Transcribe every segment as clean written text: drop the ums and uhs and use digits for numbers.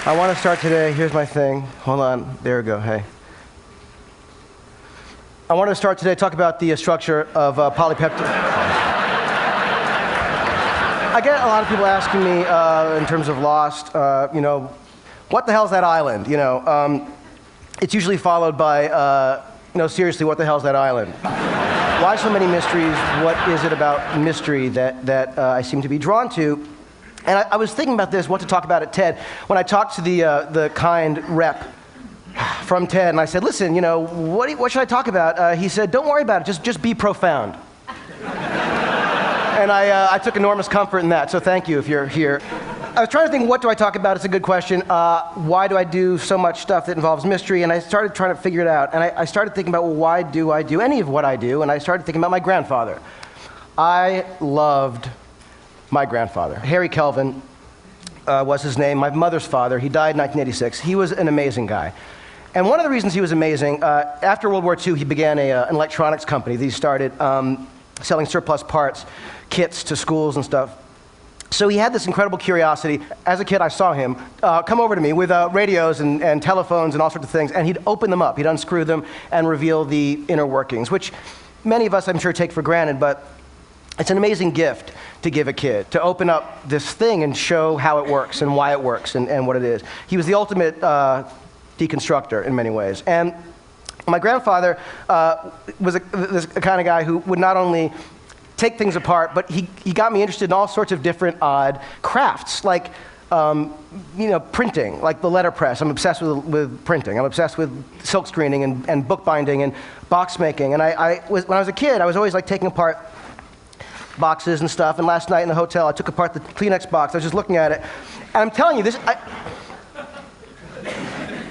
I want to start today, here's my thing. Hold on, there we go, hey. I want to start today, talk about the structure of polypeptide. I get a lot of people asking me, in terms of Lost, what the hell's that island? It's usually followed by, seriously, what the hell's that island? Why so many mysteries? What is it about mystery that I seem to be drawn to? And I was thinking about this, what to talk about at TED, when I talked to the kind rep from TED, and I said, listen, what should I talk about? He said, don't worry about it, just be profound. And I took enormous comfort in that, so thank you if you're here. I was trying to think, what do I talk about? It's a good question. Why do I do so much stuff that involves mystery? And I started trying to figure it out. And I started thinking about, well, why do I do any of what I do? And I started thinking about my grandfather. I loved my grandfather. Harry Kelvin was his name, my mother's father. He died in 1986. He was an amazing guy. And one of the reasons he was amazing, after World War II, he began an electronics company that he started selling surplus parts, kits to schools and stuff. So he had this incredible curiosity. As a kid, I saw him come over to me with radios and telephones and all sorts of things, and he'd open them up. He'd unscrew them and reveal the inner workings, which many of us, I'm sure, take for granted, but it's an amazing gift to give a kid, to open up this thing and show how it works and why it works and what it is. He was the ultimate deconstructor in many ways. And my grandfather was this kind of guy who would not only take things apart, but he got me interested in all sorts of different odd crafts, like printing, like the letterpress. I'm obsessed with printing. I'm obsessed with silk screening and bookbinding and box making. And when I was a kid, I was always like taking apart boxes and stuff. And last night in the hotel, I took apart the Kleenex box. I was just looking at it, and I'm telling you,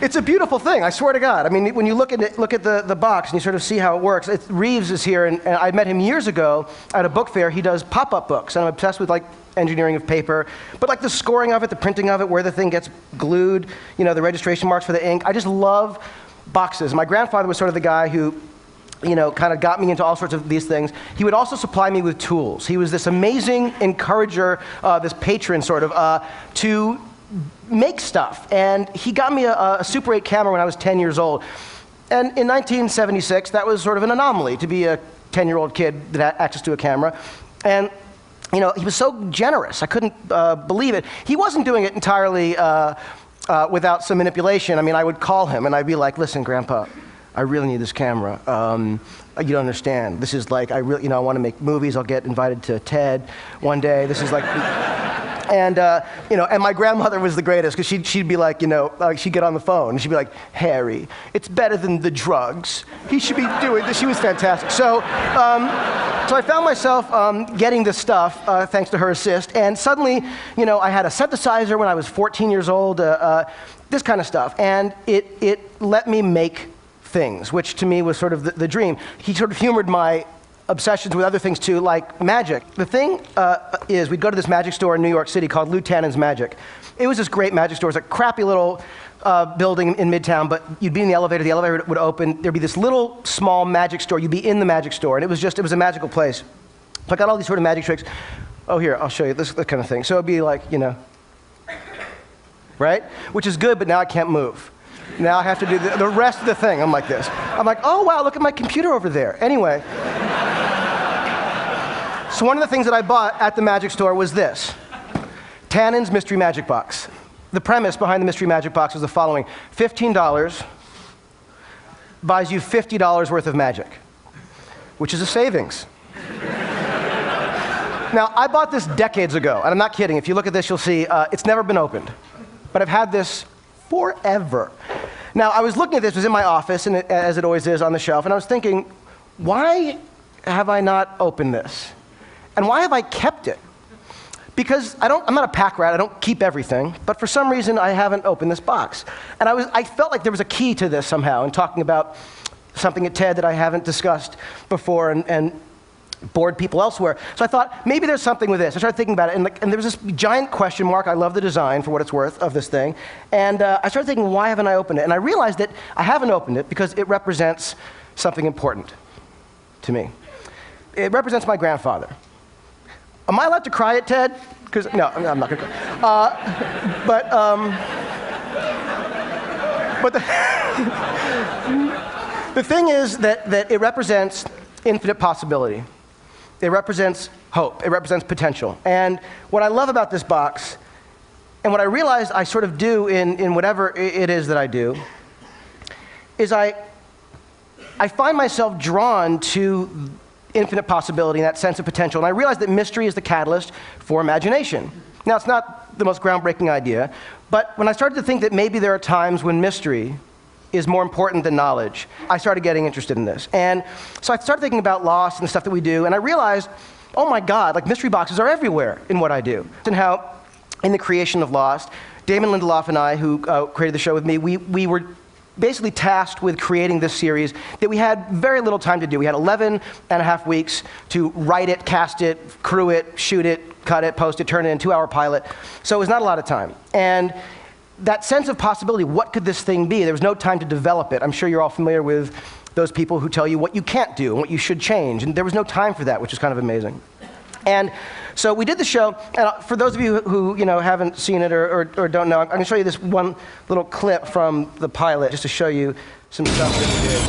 it's a beautiful thing, I swear to God. I mean, when you look at the box and you sort of see how it works, Reeves is here, and I met him years ago at a book fair. He does pop-up books, and I'm obsessed with like engineering of paper, but like the scoring of it, the printing of it, where the thing gets glued, the registration marks for the ink. I just love boxes. My grandfather was sort of the guy who kind of got me into all sorts of these things. He would also supply me with tools. He was this amazing encourager, this patron sort of, to make stuff. And he got me a Super 8 camera when I was 10 years old. And in 1976, that was sort of an anomaly to be a 10-year-old kid that had access to a camera. And he was so generous. I couldn't believe it. He wasn't doing it entirely without some manipulation. I mean, I would call him and I'd be like, listen, Grandpa, I really need this camera. You don't understand. This is like, I want to make movies. I'll get invited to TED one day. This is like, and my grandmother was the greatest, because she'd be like, she'd get on the phone and she'd be like, Harry, it's better than the drugs. He should be doing this. She was fantastic. So I found myself getting this stuff thanks to her assist, and suddenly, I had a synthesizer when I was 14 years old, this kind of stuff, and it let me make things, which to me was sort of the dream. He sort of humored my obsessions with other things too, like magic. The thing is, we'd go to this magic store in New York City called Lou Tannen's Magic. It was this great magic store. It was a crappy little building in Midtown, but you'd be in the elevator would open, there'd be this little small magic store, you'd be in the magic store, and it was a magical place. So I got all these sort of magic tricks. Oh, here, I'll show you this kind of thing. So it'd be like, right? Which is good, but now I can't move. Now I have to do the rest of the thing. I'm like this. I'm like, oh, wow, look at my computer over there. Anyway. So one of the things that I bought at the magic store was this. Tannen's Mystery Magic Box. The premise behind the Mystery Magic Box was the following. $15 buys you $50 worth of magic, which is a savings. Now, I bought this decades ago, and I'm not kidding. If you look at this, you'll see it's never been opened. But I've had this forever. Now, I was looking at this, it was in my office, and as it always is on the shelf, and I was thinking, why have I not opened this? And why have I kept it? Because I'm not a pack rat, I don't keep everything, but for some reason I haven't opened this box. And I felt like there was a key to this somehow, in talking about something at TED that I haven't discussed before and bored people elsewhere. So I thought, maybe there's something with this. I started thinking about it, and there was this giant question mark. I love the design, for what it's worth, of this thing. And I started thinking, why haven't I opened it? And I realized that I haven't opened it because it represents something important to me. It represents my grandfather. Am I allowed to cry at TED? Because no, I'm not going to cry. But the thing is that it represents infinite possibility. It represents hope. It represents potential. And what I love about this box, and what I realized I sort of do in whatever it is that I do, is I find myself drawn to infinite possibility and that sense of potential. And I realized that mystery is the catalyst for imagination. Now, it's not the most groundbreaking idea, but when I started to think that maybe there are times when mystery is more important than knowledge, I started getting interested in this. And so I started thinking about Lost and the stuff that we do, and I realized, oh my God, like mystery boxes are everywhere in what I do. And how, in the creation of Lost, Damon Lindelof and I, who created the show with me, we were basically tasked with creating this series that we had very little time to do. We had 11 and a half weeks to write it, cast it, crew it, shoot it, cut it, post it, turn it in, 2-hour pilot. So it was not a lot of time. And that sense of possibility, what could this thing be? There was no time to develop it. I'm sure you're all familiar with those people who tell you what you can't do and what you should change. And there was no time for that, which is kind of amazing. And so we did the show, and for those of you who haven't seen it or don't know, I'm going to show you this one little clip from the pilot just to show you some stuff that we did.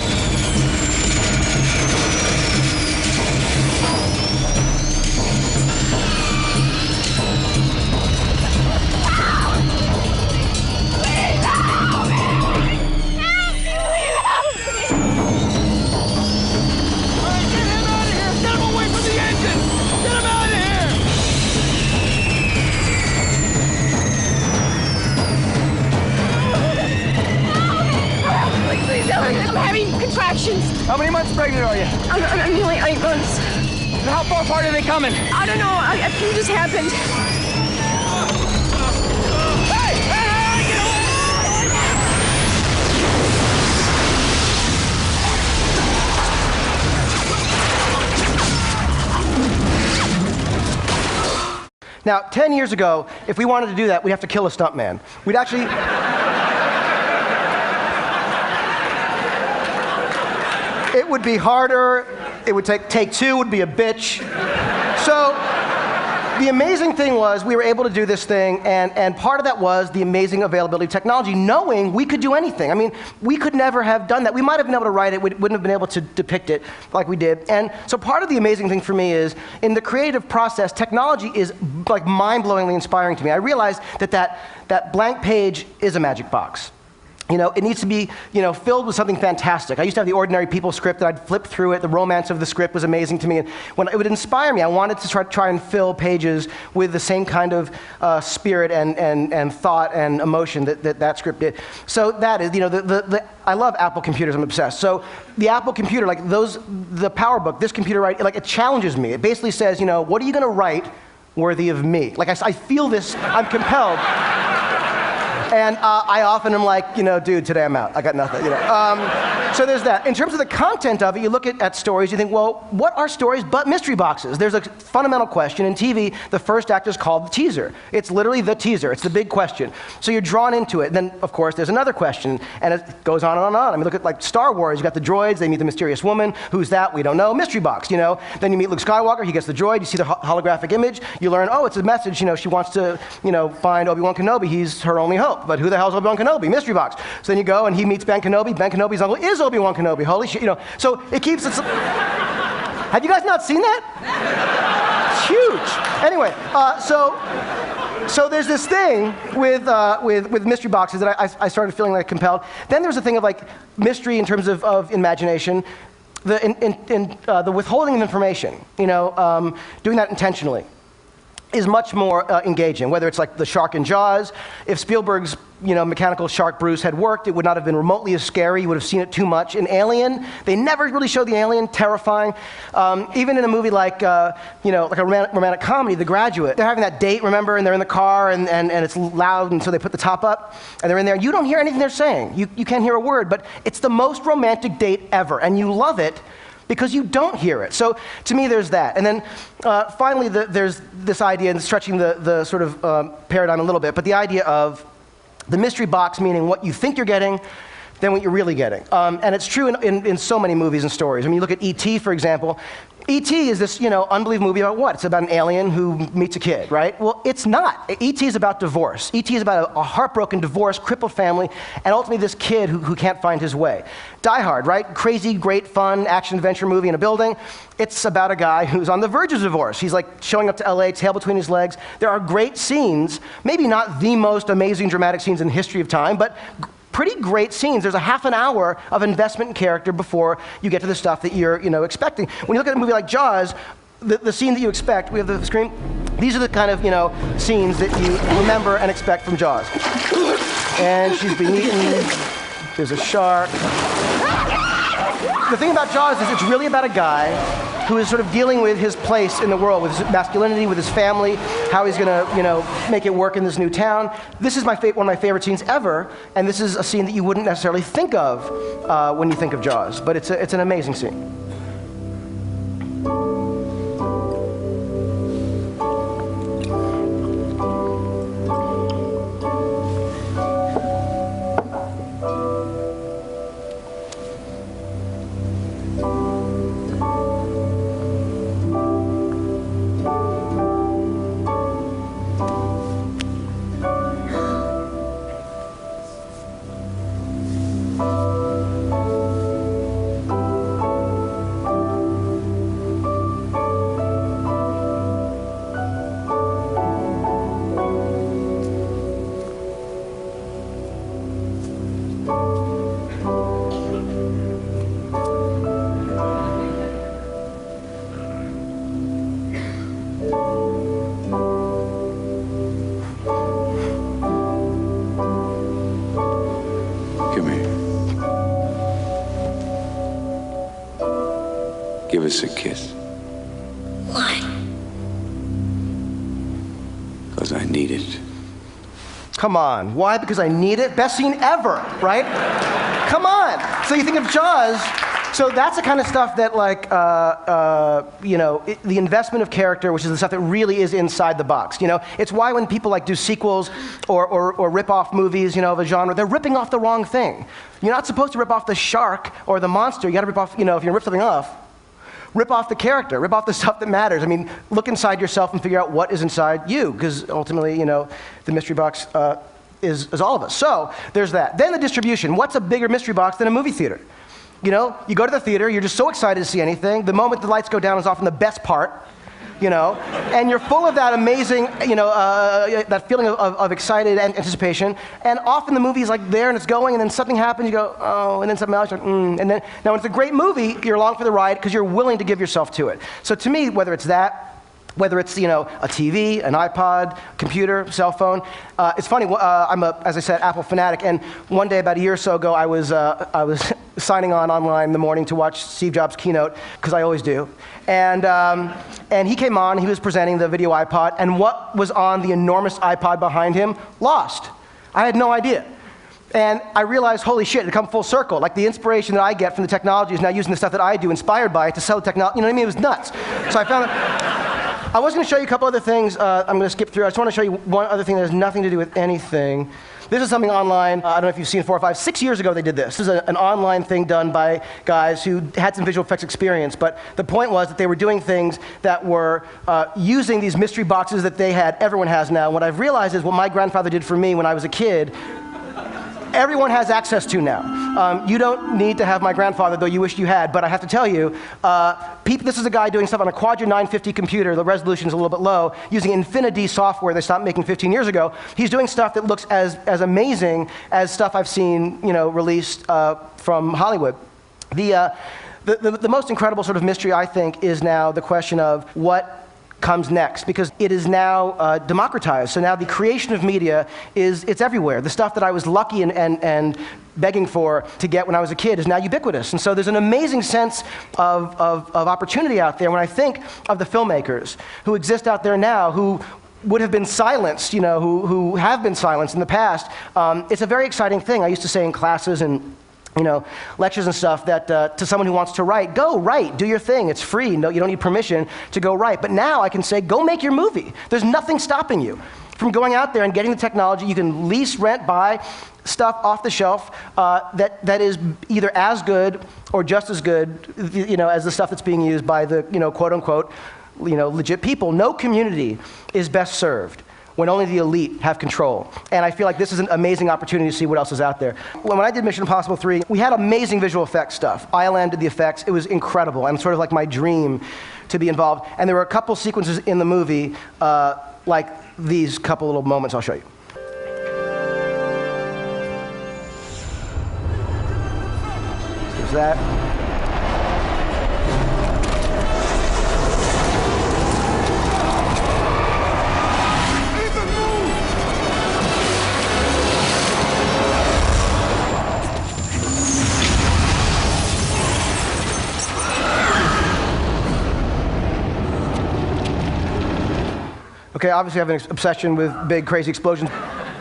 I'm having contractions. How many months pregnant are you? I'm nearly 8 months. And how far apart are they coming? I don't know. A few just happened. Hey! Hey! Get away! Now, 10 years ago, if we wanted to do that, we'd have to kill a stuntman. We'd actually... It would be harder. It would take two would be a bitch. So the amazing thing was we were able to do this thing, and part of that was the amazing availability of technology, knowing we could do anything. I mean, we could never have done that. We might have been able to write it, we wouldn't have been able to depict it like we did. And so part of the amazing thing for me is, in the creative process, technology is like mind-blowingly inspiring to me. I realized that blank page is a magic box. It needs to be, filled with something fantastic. I used to have the Ordinary People script that I'd flip through it. The romance of the script was amazing to me. And when it would inspire me, I wanted to try and fill pages with the same kind of spirit and thought and emotion that script did. So that is, I love Apple computers. I'm obsessed. So the Apple computer, like the PowerBook, this computer, right, like it challenges me. It basically says, what are you going to write worthy of me? Like I feel this, I'm compelled. And I often am like, dude, today I'm out. I got nothing. So there's that. In terms of the content of it, you look at stories, you think, well, what are stories but mystery boxes? There's a fundamental question. In TV, the first act is called the teaser. It's literally the teaser. It's the big question. So you're drawn into it. Then, of course, there's another question, and it goes on and on and on. I mean, look at like Star Wars. You got the droids. They meet the mysterious woman. Who's that? We don't know. Mystery box. Then you meet Luke Skywalker. He gets the droid. You see the holographic image. You learn, oh, it's a message. She wants to, find Obi-Wan Kenobi. He's her only hope. But who the hell is Obi-Wan Kenobi? Mystery box. So then you go and he meets Ben Kenobi. Ben Kenobi's uncle is Obi-Wan Kenobi. Holy shit, So it keeps it. Have you guys not seen that? It's huge. Anyway, so there's this thing with mystery boxes that I started feeling like compelled. Then there's a thing of like mystery in terms of imagination. The withholding of information. Doing that intentionally is much more engaging, whether it's like the shark in Jaws. If Spielberg's mechanical shark Bruce had worked, it would not have been remotely as scary. You would have seen it too much. In Alien, they never really showed the alien, terrifying. Even in a movie like a romantic comedy, The Graduate, they're having that date, remember, and they're in the car, and it's loud, and so they put the top up, and they're in there. You don't hear anything they're saying. You can't hear a word, but it's the most romantic date ever, and you love it, because you don't hear it. So to me, there's that. And then finally, there's this idea, and stretching the sort of paradigm a little bit, but the idea of the mystery box, meaning what you think you're getting than what you're really getting. And it's true in so many movies and stories. I mean, you look at E.T., for example. E.T. is this, unbelievable movie about what? It's about an alien who meets a kid, right? Well, it's not. E.T. is about divorce. E.T. is about a heartbroken, divorced, crippled family, and ultimately this kid who can't find his way. Die Hard, right? Crazy, great, fun, action-adventure movie in a building. It's about a guy who's on the verge of divorce. He's like showing up to LA, tail between his legs. There are great scenes, maybe not the most amazing dramatic scenes in the history of time, but pretty great scenes. There's a half an hour of investment in character before you get to the stuff that you're expecting. When you look at a movie like Jaws, the scene that you expect, we have the screen, these are the kind of scenes that you remember and expect from Jaws. And she's been eaten, there's a shark. The thing about Jaws is it's really about a guy who is sort of dealing with his place in the world, with his masculinity, with his family, how he's gonna, make it work in this new town. This is one of my favorite scenes ever, and this is a scene that you wouldn't necessarily think of when you think of Jaws, but it's an amazing scene. Give us a kiss. Why? Because I need it. Come on. Why? Because I need it? Best scene ever, right? Come on. So you think of Jaws. So that's the kind of stuff that, the investment of character, which is the stuff that really is inside the box. It's why when people do sequels or rip off movies, of a genre, they're ripping off the wrong thing. You're not supposed to rip off the shark or the monster. You got to rip off, if you're going to rip something off, rip off the character, rip off the stuff that matters. I mean, look inside yourself and figure out what is inside you, because ultimately, the mystery box is all of us. So there's that. Then the distribution. What's a bigger mystery box than a movie theater? You go to the theater, you're just so excited to see anything. The moment the lights go down is often the best part, and you're full of that amazing, that feeling of excited anticipation. And often the movie's there and it's going, and then something happens, you go, oh, and then something else, and then, now when it's a great movie, you're along for the ride because you're willing to give yourself to it. So to me, whether it's that, whether it's, a TV, an iPod, computer, cell phone. It's funny, I'm as I said, Apple fanatic, and one day about a year or so ago, I was signing on online in the morning to watch Steve Jobs' keynote, because I always do. And he came on, he was presenting the video iPod, and what was on the enormous iPod behind him? Lost. I had no idea. And I realized, holy shit, it had come full circle. The inspiration that I get from the technology is now using the stuff that I do, inspired by it, to sell the technology. You know what I mean? It was nuts. So I found I was going to show you a couple other things. I'm going to skip through. I just want to show you one other thing that has nothing to do with anything. This is something online. I don't know if you've seen 4 or 5. 6 years ago they did this. This is an online thing done by guys who had some visual effects experience. But the point was that they were doing things that were using these mystery boxes that everyone has now. What I've realized is what my grandfather did for me when I was a kid, everyone has access to now. You don't need to have my grandfather, though you wish you had, but I have to tell you, this is a guy doing stuff on a Quadra 950 computer. The resolution is a little bit low, using Infinity software they stopped making 15 years ago. He's doing stuff that looks as amazing as stuff I've seen, released from Hollywood. The most incredible sort of mystery, I think, is now the question of what comes next, because it is now democratized. So now the creation of media it's everywhere. The stuff that I was lucky and begging for to get when I was a kid is now ubiquitous. And so there's an amazing sense of opportunity out there when I think of the filmmakers who exist out there now who would have been silenced, who have been silenced in the past. It's a very exciting thing. I used to say in classes and lectures and stuff that to someone who wants to write, go write, do your thing, it's free, no, you don't need permission to go write. But now I can say, go make your movie. There's nothing stopping you from going out there and getting the technology. You can lease, rent, buy stuff off the shelf that is either as good or just as good, as the stuff that's being used by the, quote unquote, legit people. No community is best served when only the elite have control. And I feel like this is an amazing opportunity to see what else is out there. When I did Mission Impossible 3, we had amazing visual effects stuff. ILM did the effects. It was incredible, and sort of like my dream to be involved. And there were a couple sequences in the movie, like these couple little moments I'll show you. There's that. Okay, obviously I have an obsession with big, crazy explosions.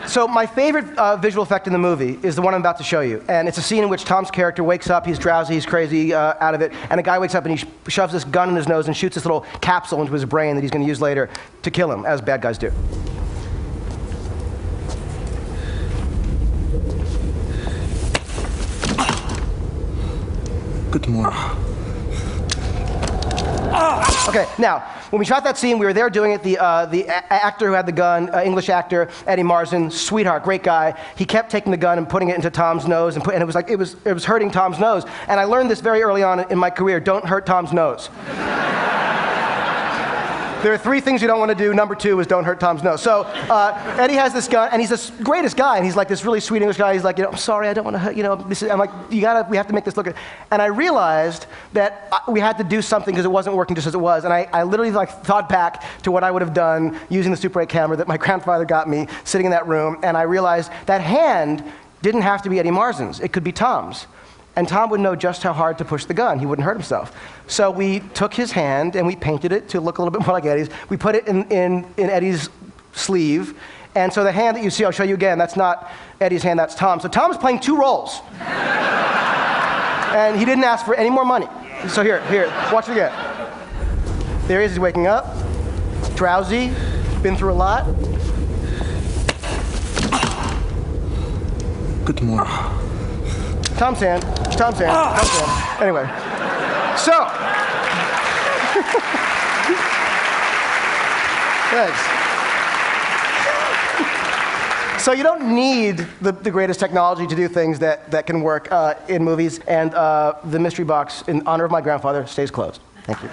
So my favorite visual effect in the movie is the one I'm about to show you. And it's a scene in which Tom's character wakes up, he's drowsy, he's crazy out of it, and a guy wakes up and he shoves this gun in his nose and shoots this little capsule into his brain that he's going to use later to kill him, as bad guys do. Good morning. Okay, now, when we shot that scene, we were there doing it. The actor who had the gun, English actor, Eddie Marsan, sweetheart, great guy. He kept taking the gun and putting it into Tom's nose, and it was like it was hurting Tom's nose. And I learned this very early on in my career: don't hurt Tom's nose. There are 3 things you don't want to do. Number 2 is don't hurt Tom's nose. So Eddie has this gun, and he's the greatest guy, and he's like this really sweet English guy. He's like, I'm sorry, I don't want to hurt, I'm like, we have to make this look good. And I realized that we had to do something because it wasn't working just as it was. And I literally thought back to what I would have done using the Super 8 camera that my grandfather got me sitting in that room, and I realized that hand didn't have to be Eddie Marsan's. It could be Tom's. And Tom would know just how hard to push the gun. He wouldn't hurt himself. So we took his hand and we painted it to look a little bit more like Eddie's. We put it in Eddie's sleeve. And so the hand that you see, I'll show you again, that's not Eddie's hand, that's Tom. So Tom's playing 2 roles. And he didn't ask for any more money. So here, watch it again. There he is, he's waking up, drowsy, been through a lot. Good morning. Tom's hand, Tom's hand, Tom's hand. Anyway, so. Thanks. So you don't need the greatest technology to do things that can work in movies, and the mystery box, in honor of my grandfather, stays closed. Thank you.